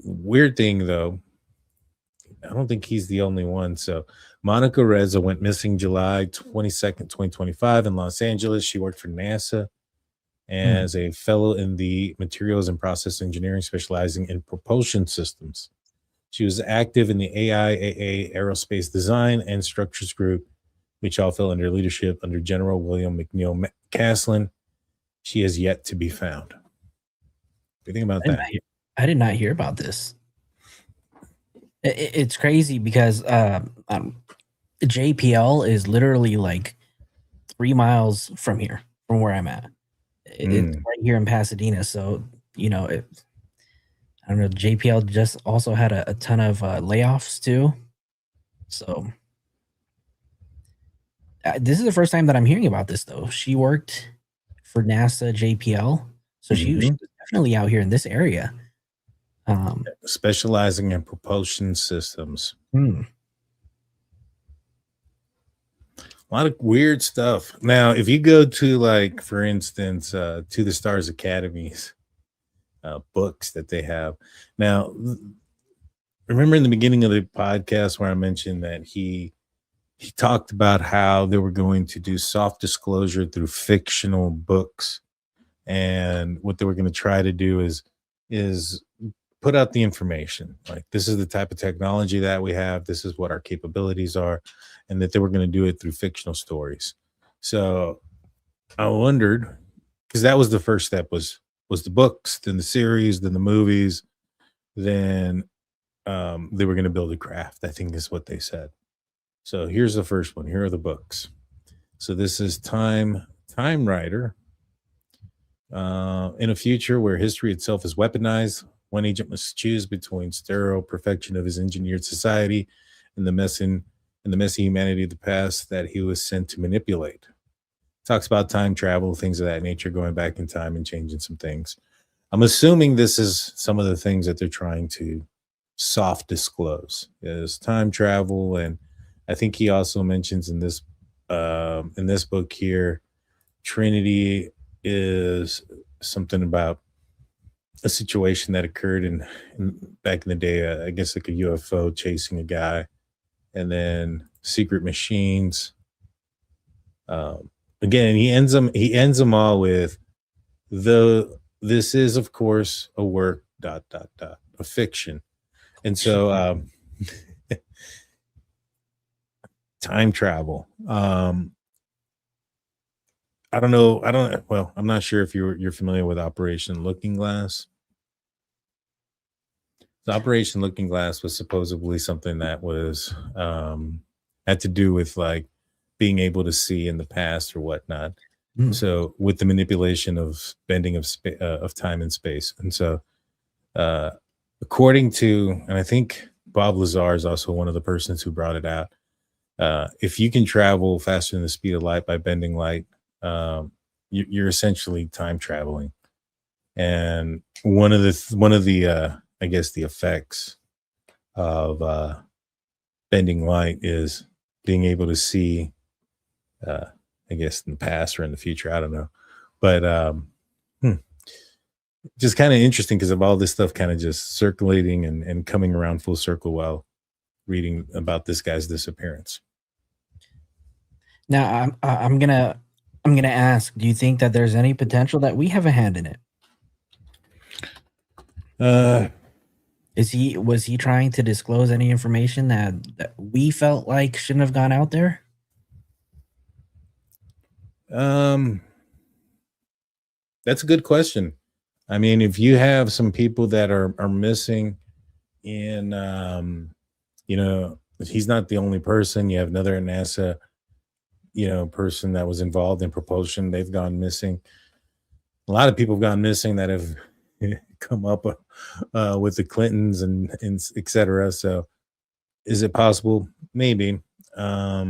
weird thing though, I don't think he's the only one. So Monica Reza went missing July 22nd, 2025 in Los Angeles. She worked for NASA as a fellow in the materials and process engineering, specializing in propulsion systems. She was active in the AIAA Aerospace Design and Structures Group, which all fell under leadership under General William McNeil McCasland. She has yet to be found. What do you think about that? I did not hear about this. It's crazy because JPL is literally like 3 miles from here, from where I'm at. It's right here in Pasadena. So, I don't know, JPL just also had a ton of layoffs too. So this is the first time that I'm hearing about this though. She worked for NASA JPL. So she was definitely out here in this area. Specializing in propulsion systems. A lot of weird stuff. Now, if you go to, like, for instance, To the Stars Academy's books that they have. Now, remember in the beginning of the podcast where I mentioned that he talked about how they were going to do soft disclosure through fictional books, and what they were going to try to do is put out the information, like this is the type of technology that we have, this is what our capabilities are, and that they were going to do it through fictional stories. So I wondered, because that was the first step, was the books, then the series, then the movies, then they were going to build a craft, I think is what they said. So here's the first one. Here are the books. So this is Time Rider. In a future where history itself is weaponized, one agent must choose between sterile perfection of his engineered society and the messy humanity of the past that he was sent to manipulate. Talks about time travel, things of that nature, going back in time and changing some things. I'm assuming this is some of the things that they're trying to soft disclose is time travel. And I think he also mentions in this book here, Trinity is something about a situation that occurred in back in the day, I guess like a UFO chasing a guy, and then secret machines. Again, he ends them all with this is of course a work ... a fiction. And so time travel. I don't know. Well, I'm not sure if you're familiar with Operation Looking Glass. The Operation Looking Glass was supposedly something that was had to do with like being able to see in the past or whatnot. So with the manipulation of bending of time and space. And so according to, and I think Bob Lazar is also one of the persons who brought it out. If you can travel faster than the speed of light by bending light, you're essentially time traveling. And one of the I guess the effects of bending light is being able to see, I guess in the past or in the future, I don't know, but just kind of interesting because of all this stuff kind of just circulating and coming around full circle while reading about this guy's disappearance. Now I'm gonna ask, do you think that there's any potential that we have a hand in it? Was he trying to disclose any information that we felt like shouldn't have gone out there? That's a good question. I mean, if you have some people that are missing in, you know, he's not the only person. You have another NASA, person that was involved in propulsion. They've gone missing. A lot of people have gone missing that have come up with the Clintons and et cetera. So is it possible? Maybe. I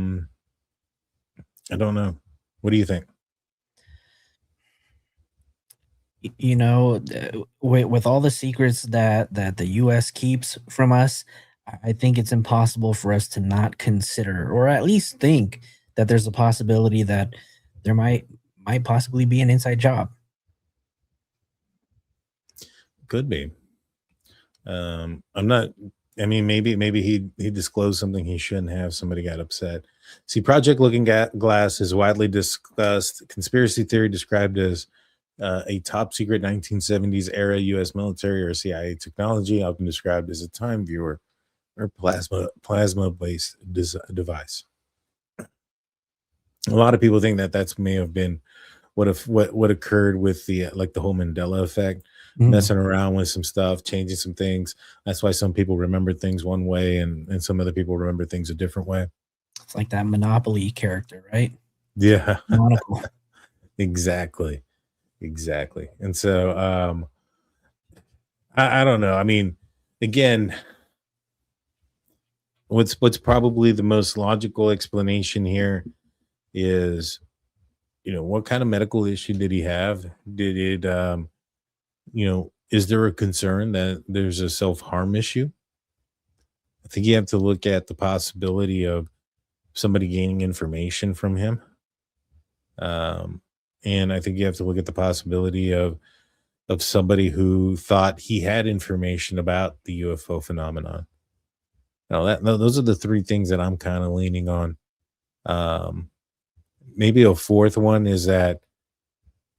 don't know. What do you think? With all the secrets that the US keeps from us, I think it's impossible for us to not consider, or at least think, that there's a possibility that there might possibly be an inside job. Could be. I'm not. I mean, maybe he disclosed something he shouldn't have. Somebody got upset. See, Project Looking Glass is widely discussed conspiracy theory described as a top secret 1970s era U.S. military or CIA technology, often described as a time viewer or plasma based device. A lot of people think that may have been what occurred with the the whole Mandela effect, messing around with some stuff, changing some things. That's why some people remember things one way and some other people remember things a different way. It's like that Monopoly character, right? Yeah. Monocle. Exactly. And so I don't know. I mean, again, what's probably the most logical explanation here is, what kind of medical issue did he have? Did it is there a concern that there's a self-harm issue? I think you have to look at the possibility of somebody gaining information from him. And I think you have to look at the possibility of somebody who thought he had information about the UFO phenomenon. Now, those are the three things that I'm kind of leaning on. Maybe a fourth one is that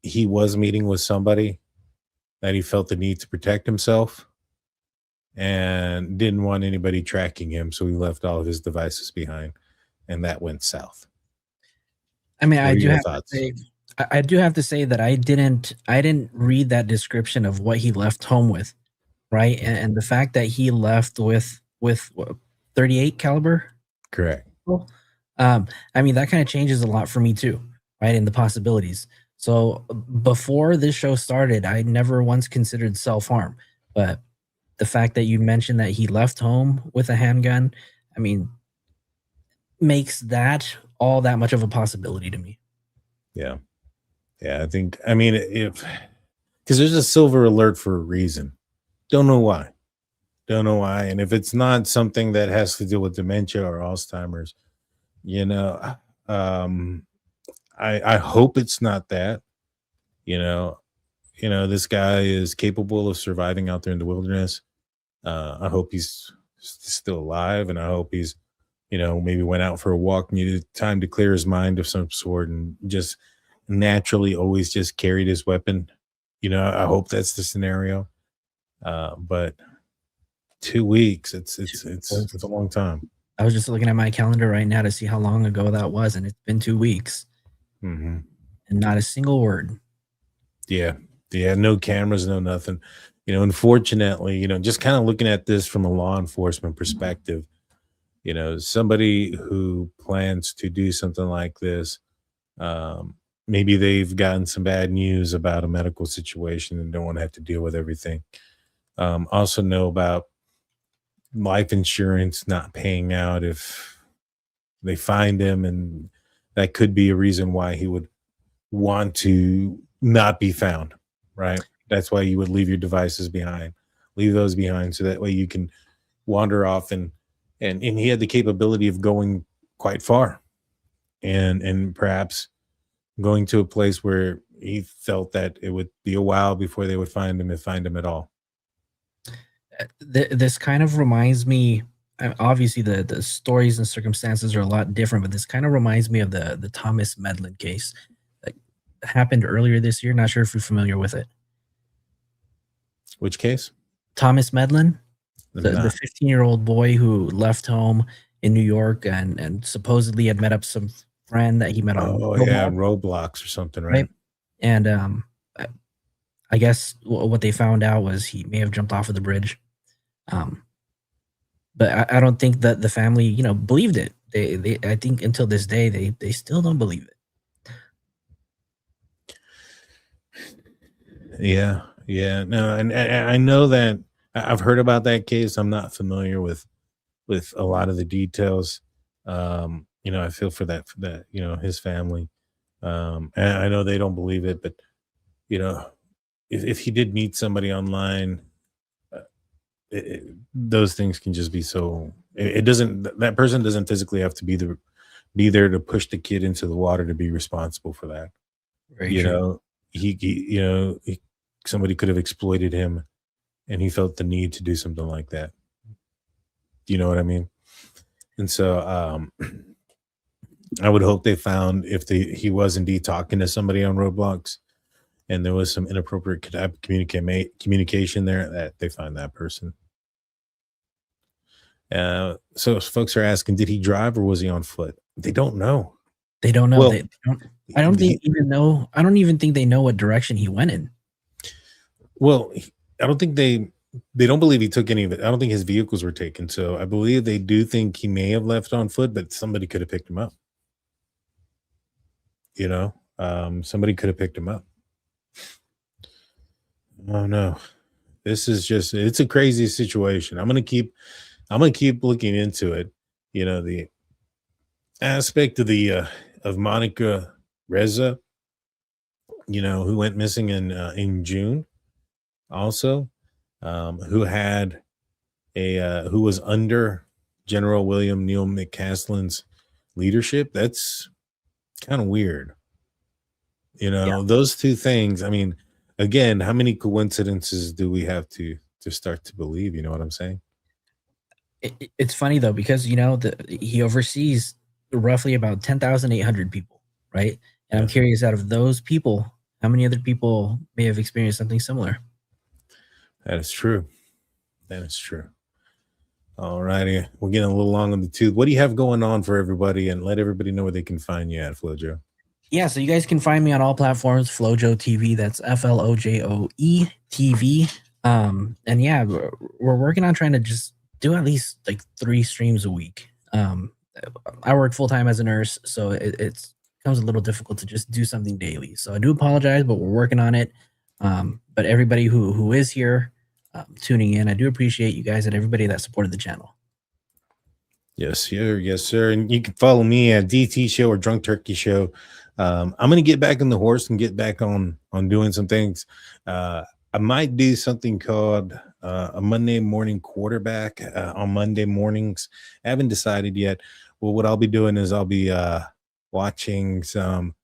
he was meeting with somebody that he felt the need to protect himself and didn't want anybody tracking him, so he left all of his devices behind, and that went south. I mean, I do have to say that I didn't read that description of what he left home with, right? And the fact that he left with what, 38 caliber. Correct. I mean, that kind of changes a lot for me too, right? And the possibilities. So before this show started, I never once considered self-harm, but the fact that you mentioned that he left home with a handgun, I mean, makes that all that much of a possibility to me. Yeah. I think, I mean, because there's a silver alert for a reason. Don't know why. And if it's not something that has to do with dementia or Alzheimer's, I hope it's not that. This guy is capable of surviving out there in the wilderness. I hope he's still alive, and I hope he's, maybe went out for a walk, needed time to clear his mind of some sort, and just naturally always just carried his weapon. I hope that's the scenario. But 2 weeks, it's a long time. I was just looking at my calendar right now to see how long ago that was, and it's been 2 weeks. Mm-hmm. And not a single word. Yeah. No cameras, no nothing. Unfortunately, just kind of looking at this from a law enforcement perspective, somebody who plans to do something like this, maybe they've gotten some bad news about a medical situation and don't want to have to deal with everything. Also know about life insurance not paying out if they find him, and that could be a reason why he would want to not be found, right? That's why you would leave your devices behind, leave those behind, so that way you can wander off, and he had the capability of going quite far and perhaps going to a place where he felt that it would be a while before they would find him, if find him at all. This kind of reminds me, obviously the stories and circumstances are a lot different, but this kind of reminds me of the Thomas Medlin case that happened earlier this year. Not sure if you're familiar with it. Which case? Thomas Medlin. The 15-year-old boy who left home in New York and supposedly had met up some friend that he met on Roblox or something, right? And I guess what they found out was he may have jumped off of the bridge. But I don't think that the family, you know, believed it. They I think until this day they still don't believe it. Yeah. No, and I know that I've heard about that case. I'm not familiar with a lot of the details. You know, I feel for that, you know, his family. And I know they don't believe it, but you know, if he did meet somebody online, those things can just be so. It doesn't. That person doesn't physically have to be there to push the kid into the water to be responsible for that. Very You true. know, somebody could have exploited him, and he felt the need to do something like that. Do you know what I mean? And so, I would hope they found if he was indeed talking to somebody on Roblox, and there was some inappropriate type of communication there, that they find that person. So folks are asking, did he drive or was he on foot? They don't know. They don't know. Well, They don't. I don't even know. I don't even think they know what direction he went in. Well, I don't think they don't believe he took any of it. I don't think his vehicles were taken. So I believe they do think he may have left on foot, but somebody could have picked him up. You know, somebody could have picked him up. Oh no, this is it's a crazy situation. I'm gonna keep looking into it. You know, the aspect of Monica Reza, you know, who went missing in June, also, who had who was under General William Neal McCasland's leadership. That's kind of weird. You know, those two things. I mean, again, how many coincidences do we have to start to believe? You know what I'm saying? It's funny though, because you know he oversees roughly about 10,800 people, right? And I'm curious, out of those people, how many other people may have experienced something similar? That is true. That is true. All righty. We're getting a little long on the tooth. What do you have going on for everybody? And let everybody know where they can find you at, Flojo. Yeah, so you guys can find me on all platforms, Flojo TV. That's FLOJOE TV. And yeah, we're working on trying to just do at least like 3 streams a week. I work full time as a nurse, so it becomes a little difficult to just do something daily. So I do apologize, but we're working on it. But everybody who is here tuning in, I do appreciate you guys and everybody that supported the channel. Yes, sir. Yes, sir. And you can follow me at DT Show or Drunk Turkey Show. I'm going to get back on the horse and get back on doing some things. I might do something called a Monday morning quarterback on Monday mornings. I haven't decided yet. Well, what I'll be doing is I'll be watching some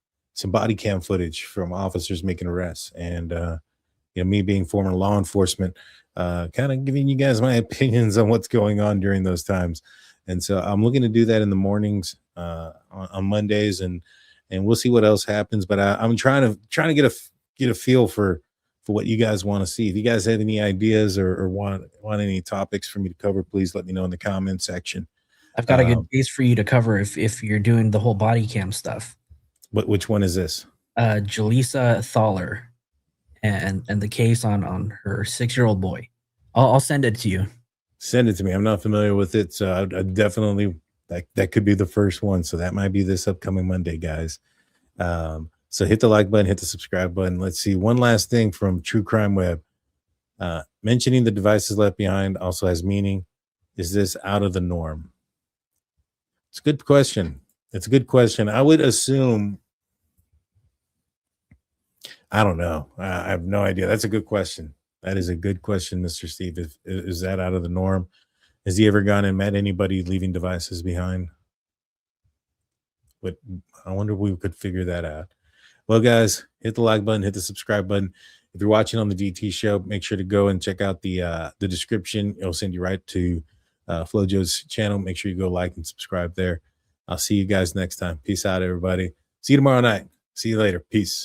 body cam footage from officers making arrests, and you know, me being former law enforcement, kind of giving you guys my opinions on what's going on during those times. And so I'm looking to do that in the mornings on Mondays, and we'll see what else happens. But I'm trying to get a feel for what you guys want to see. If you guys have any ideas or want any topics for me to cover, please let me know in the comment section. I've got a good case for you to cover if you're doing the whole body cam stuff. Which one is this? Jaleesa Thaller and the case on her 6-year-old boy. I'll send it to you. Send it to me. I'm not familiar with it, so I definitely that could be the first one. So that might be this upcoming Monday, guys. So hit the like button, hit the subscribe button. Let's see. One last thing from True Crime Web. Mentioning the devices left behind also has meaning. Is this out of the norm? It's a good question. It's a good question. I would assume. I don't know. I have no idea. That's a good question. That is a good question, Mr. Steve. Is that out of the norm? Has he ever gone and met anybody leaving devices behind? But I wonder if we could figure that out. Well, guys, hit the like button, hit the subscribe button. If you're watching on the DT Show, make sure to go and check out the description. It'll send you right to Flojo's channel. Make sure you go like and subscribe there. I'll see you guys next time. Peace out, everybody. See you tomorrow night. See you later. Peace.